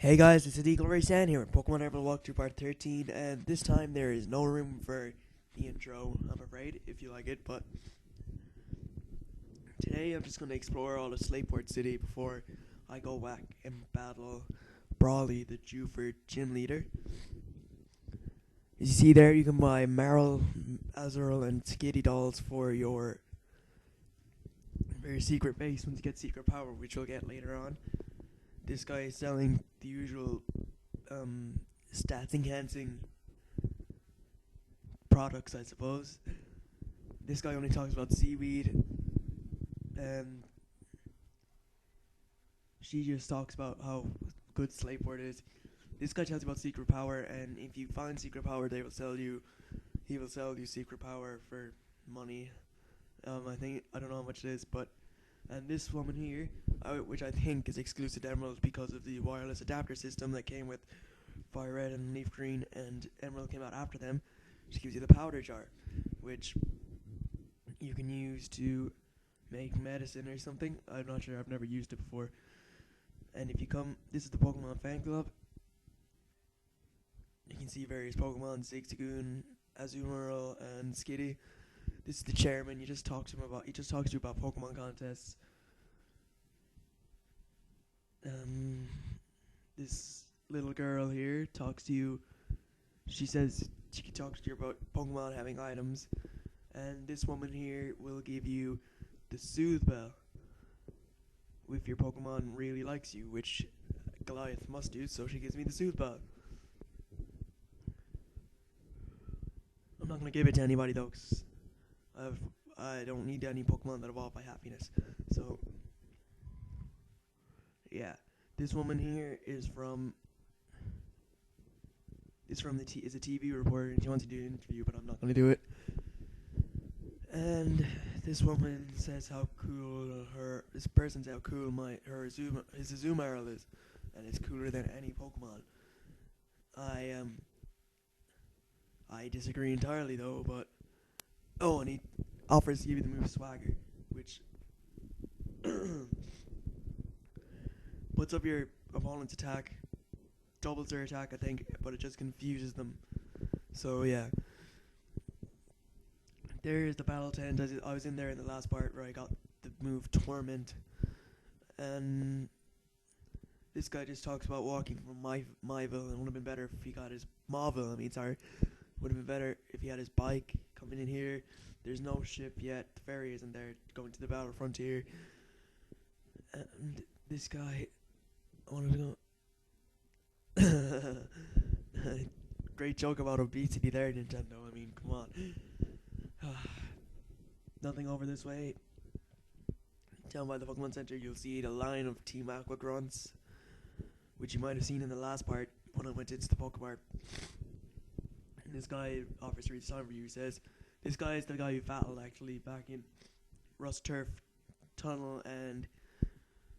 Hey guys, it's TheGlorySan here with Pokemon Ever Walkthrough Part 13, and this time there is no room for the intro, I'm afraid, if you like it, but today I'm just going to explore all of Slateport City before I go back and battle Brawly, the Juford gym leader. As you see there, you can buy Meryl, Azurill, and Skitty dolls for your secret base once you get secret power, which you'll get later on. This guy is selling the usual stats enhancing products, I suppose. This guy only talks about seaweed, and she just talks about how good Slateport is. This guy tells you about secret power, and if you find secret power, he will sell you secret power for money. I don't know how much it is, but and this woman here, which I think is exclusive to Emerald because of the wireless adapter system that came with Fire Red and Leaf Green, and Emerald came out after them. She gives you the powder jar, which you can use to make medicine or something. I'm not sure, I've never used it before. And if you come, this is the Pokemon fan club. You can see various Pokemon, Zigzagoon, Azumarill, and Skitty. This is the chairman. He just talks to you about Pokemon contests. This little girl here talks to you. She says she can talk to you about Pokemon having items. And this woman here will give you the Soothe Bell if your Pokemon really likes you, which Goliath must do, so she gives me the Soothe Bell. I'm not going to give it to anybody though, 'cause I don't need any Pokemon that evolve by happiness. So, yeah. This woman here is a TV reporter, and she wants to do an interview, but I'm not going to do it. And this woman says how cool this person says how cool his Azumarill is, and it's cooler than any Pokemon. I disagree entirely though, but and he offers to give you the move Swagger, which puts up your opponent's attack, doubles their attack, I think, but it just confuses them. So yeah, there's the battle tent. I was in there in the last part where I got the move Torment, and this guy just talks about walking from Myville. It would have been better if he got his Mauville. Would have been better if he had his bike coming in here. There's no ship yet. The ferry isn't there. Going to the Battle Frontier. And this guy, I wanted to go. Great joke about obesity there, Nintendo. I mean, come on. Nothing over this way. Down by the Pokemon Center, you'll see the line of Team Aqua Grunts, which you might have seen in the last part when I went into the Pokemart. And this guy offers to read the for you. He says, this guy is the guy who battled actually back in Rust Turf Tunnel and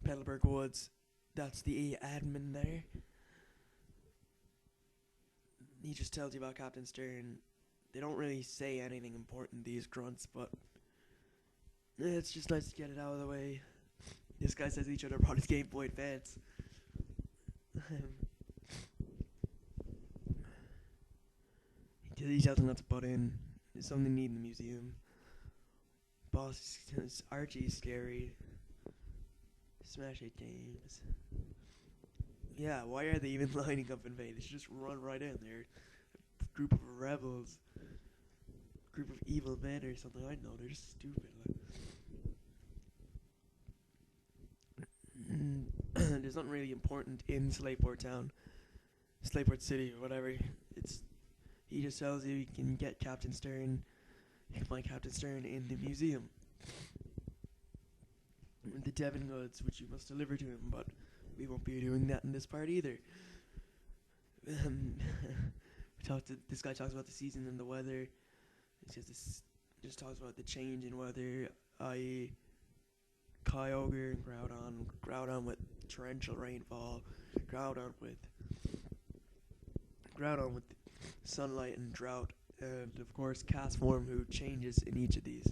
Petalburg Woods. That's the admin there. He just tells you about Captain Stern. They don't really say anything important, these grunts, but it's just nice to get it out of the way. This guy says each other brought his Game Boy Advance. He tells him not to butt in. There's something neat in the museum. Boss Archie's scary. Smash 8 games. Yeah, why are they even lining up in vain? They should just run right in. They're a group of rebels. Group of evil men or something. I don't know, they're just stupid. There's nothing really important in Slateport Town. Slateport City or whatever. He just tells you can get Captain Stern. You can find Captain Stern in the museum. The Devon goods, which you must deliver to him, but we won't be doing that in this part either. This guy talks about the season and the weather. Just talks about the change in weather, i.e. Kyogre and Groudon with torrential rainfall, Groudon with sunlight and drought, and of course Castform, who changes in each of these.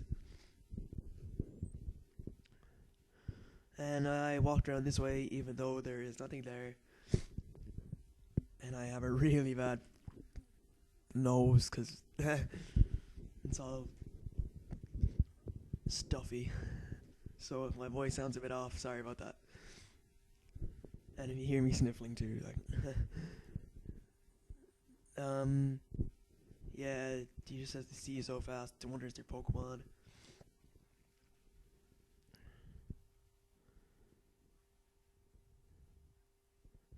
And I walked around this way even though there is nothing there. and I have a really bad nose because it's all stuffy. So if my voice sounds a bit off, sorry about that. And if you hear me sniffling too, like, yeah, he just says the sea is so fast. I wonder if they're Pokemon.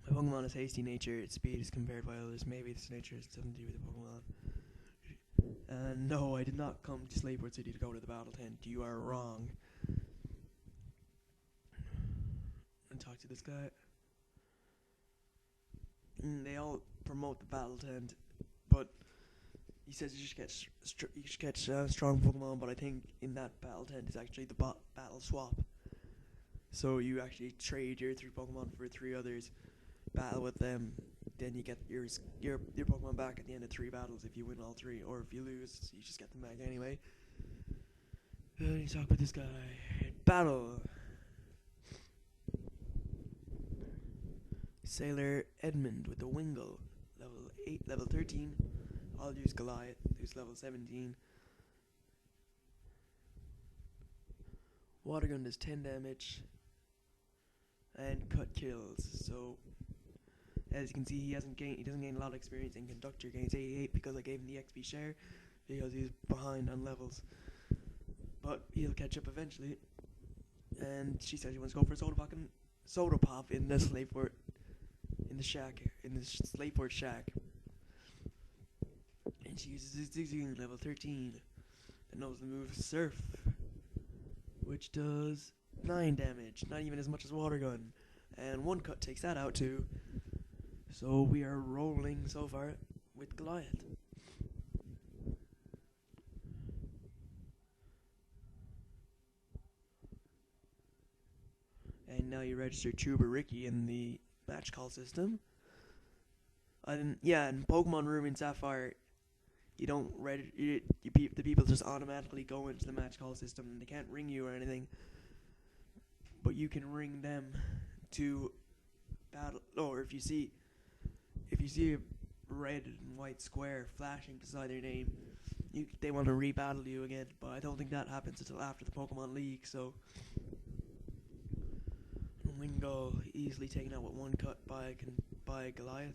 My Pokemon is hasty nature. Its speed is compared by others. Maybe its nature has something to do with the Pokemon. No, I did not come to Slateport City to go to the battle tent. You are wrong. And talk to this guy. They all promote the battle tent, but he says you should get strong Pokemon. But I think in that battle tent is actually the battle swap. So you actually trade your 3 Pokemon for 3 others, battle with them, then you get your Pokemon back at the end of 3 battles if you win all 3, or if you lose, you just get them back anyway. You talk with this guy. Battle. Sailor Edmund with the Wingle, level 13. I'll use Goliath, who's level 17. Water gun does 10 damage and cut kills. So as you can see, he doesn't gain a lot of experience, and Conductor gains 88 because I gave him the XP share because he's behind on levels. But he'll catch up eventually. And she says she wants to go for soda pop in the Slateport, in the Slateport shack. And she uses his Zigzagoon level 13 that knows the move Surf, which does 9 damage, not even as much as Water Gun. And 1 cut takes that out too. So we are rolling so far with Goliath. And now you register Tuber Ricky in the match call system. In Pokemon Room in Sapphire, you don't the people just automatically go into the match call system, and they can't ring you or anything. But you can ring them to battle. Or if you see a red and white square flashing beside their name, they want to rebattle you again. But I don't think that happens until after the Pokemon League. So Wingull easily taken out with 1 cut by Goliath.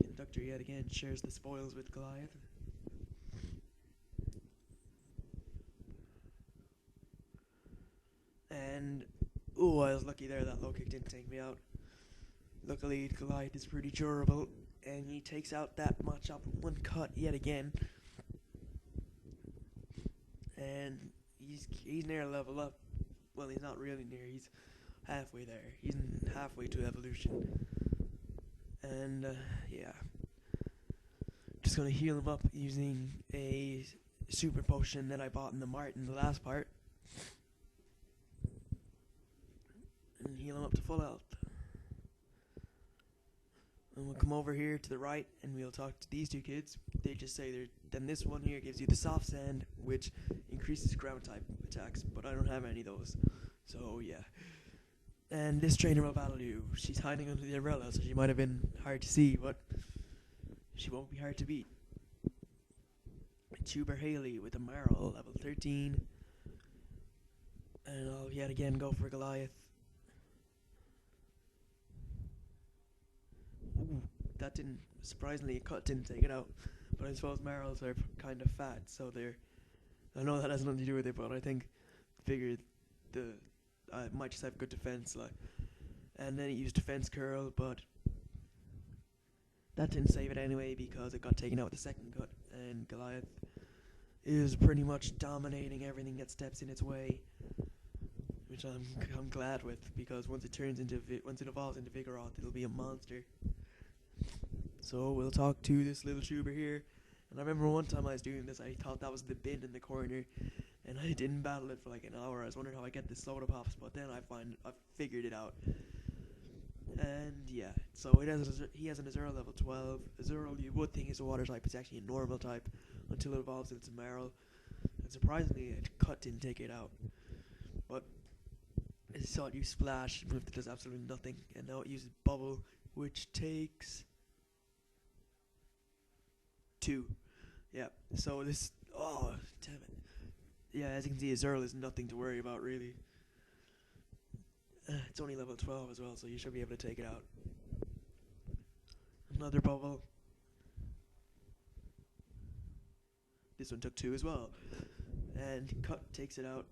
Conductor yet again shares the spoils with Goliath. And I was lucky there that low kick didn't take me out. Luckily, Goliath is pretty durable, and he takes out that Machop with 1 cut yet again. And he's near level up. Well, he's not really near. He's halfway there. He's halfway to evolution. And just gonna heal him up using a super potion that I bought in the mart in the last part, and heal him up to full health. And we'll come over here to the right, and we'll talk to these 2 kids. They just say then this one here gives you the soft sand, which increases ground type attacks, but I don't have any of those. So yeah. And this trainer will battle you. She's hiding under the umbrella, so she might have been hard to see, but she won't be hard to beat. Tuber Haley with a Marl, level 13. And I'll yet again go for Goliath. Ooh, that didn't, surprisingly, a cut didn't take it out. But I suppose Marls are kind of fat, so I know that has nothing to do with it, but I figured I might just have good defense, and then it used defense curl, but that didn't save it anyway because it got taken out with the 2nd cut, and Goliath is pretty much dominating everything that steps in its way, which I'm glad with, because once it evolves into Vigoroth, it'll be a monster. So we'll talk to this little tuber here, and I remember one time I was doing this, I thought that was the bin in the corner, and I didn't battle it for like an hour. I was wondering how I get the soda pops, but then I figured it out. And yeah, so he has an Azurill level 12. Azurill, you would think is a water type. It's actually a normal type until it evolves into Marl. And surprisingly, a cut didn't take it out. But I saw it use Splash, but it does absolutely nothing. And now it uses Bubble, which takes 2. Yeah. So this. Oh, damn it. Yeah, as you can see, Azurl is nothing to worry about, really. It's only level 12 as well, so you should be able to take it out. Another bubble. This one took 2 as well. And Cut takes it out.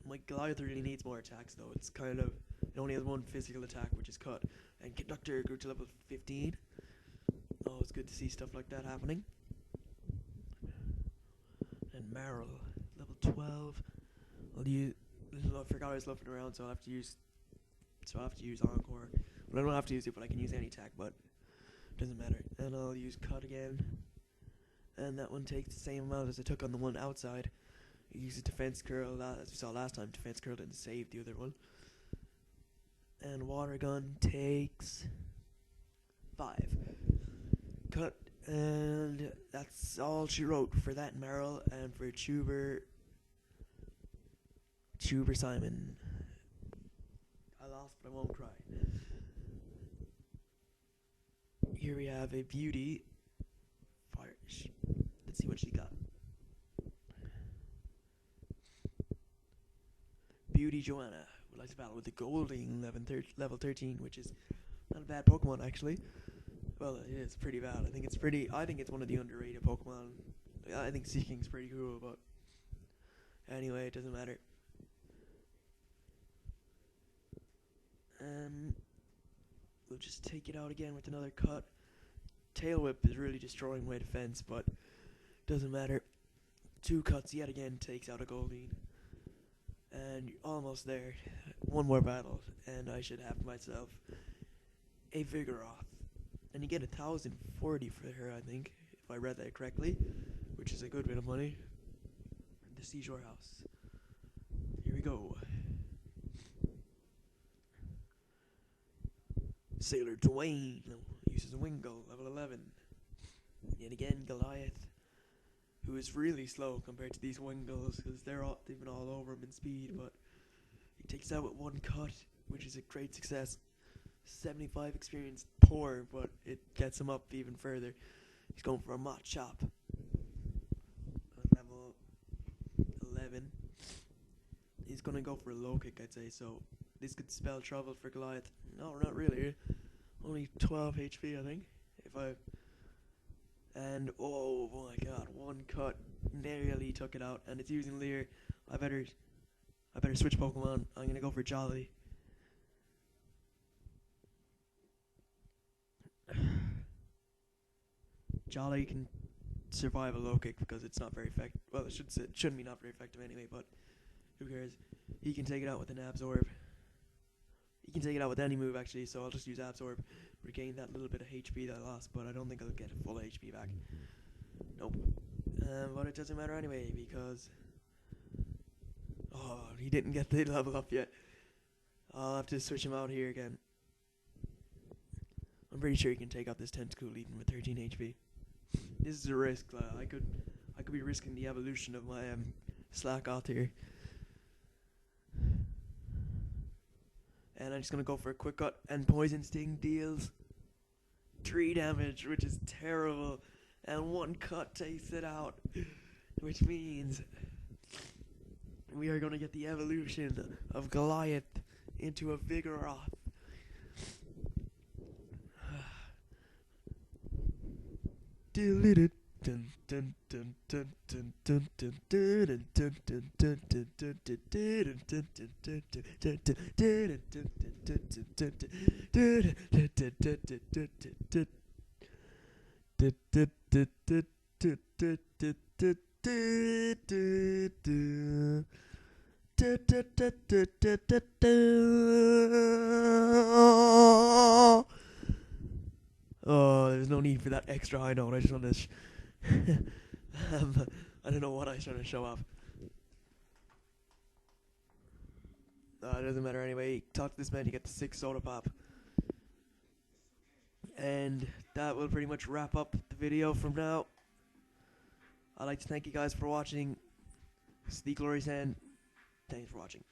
My Goliath really needs more attacks, though. It's kind of... It only has 1 physical attack, which is Cut. And Conductor grew to level 15. Oh, it's good to see stuff like that happening. And Meryl, level 12. I forgot I was looking around, so I have to use Encore. But I don't have to use it, but I can use any attack, but it doesn't matter. And I'll use Cut again. And that one takes the same amount as I took on the one outside. I use a Defense Curl, as we saw last time. Defense Curl didn't save the other one. And Water Gun takes 5. Cut, and that's all she wrote for that Meryl and for Tuber Simon. I lost, but I won't cry. Here we have a beauty. Let's see what she got. Beauty Joanna would like to battle with the Golding level 13, which is not a bad Pokemon actually. Well, it is pretty bad. I think it's one of the underrated Pokemon. I think Seeking's pretty cool, but anyway, it doesn't matter. We'll just take it out again with another Cut. Tail Whip is really destroying my defense, but doesn't matter. 2 cuts yet again takes out a Goldeen. And almost there. 1 more battle, and I should have myself a Vigoroth. And you get 1,040 for her, I think, if I read that correctly, which is a good bit of money. The Seashore House. Here we go. Sailor Dwayne uses a Wingull, level 11. Yet again, Goliath, who is really slow compared to these Wingulls, because they've been all over him in speed, but he takes out with 1 cut, which is a great success. 75 experience, poor, but it gets him up even further. He's going for a Machop. Level 11. He's going to go for a low kick, I'd say, so this could spell trouble for Goliath. No, not really. Only 12 HP, I think. And oh my god, 1 cut nearly took it out, and it's using Leer. I better switch Pokemon. I'm gonna go for Jolly. Jolly can survive a low kick because it's not very effective. Well, it shouldn't be not very effective anyway, but who cares? He can take it out with an Absorb. He can take it out with any move actually, so I'll just use Absorb, regain that little bit of HP that I lost, but I don't think I'll get full HP back. Nope. But it doesn't matter anyway, because he didn't get the level up yet. I'll have to switch him out here again. I'm pretty sure he can take out this Tentacool even with 13 HP. This is a risk. I could be risking the evolution of my Slakoth here. And I'm just going to go for a quick cut, and Poison Sting deals 3 damage, which is terrible. And 1 cut takes it out, which means we are going to get the evolution of Goliath into a Vigoroth. Oh, there's no need for that extra high note. I just want to I don't know what I was trying to show off. It doesn't matter anyway. Talk to this man, you get the 6 Soda Pop. And that will pretty much wrap up the video from now. I'd like to thank you guys for watching. It's TheGlorySan. Thanks for watching.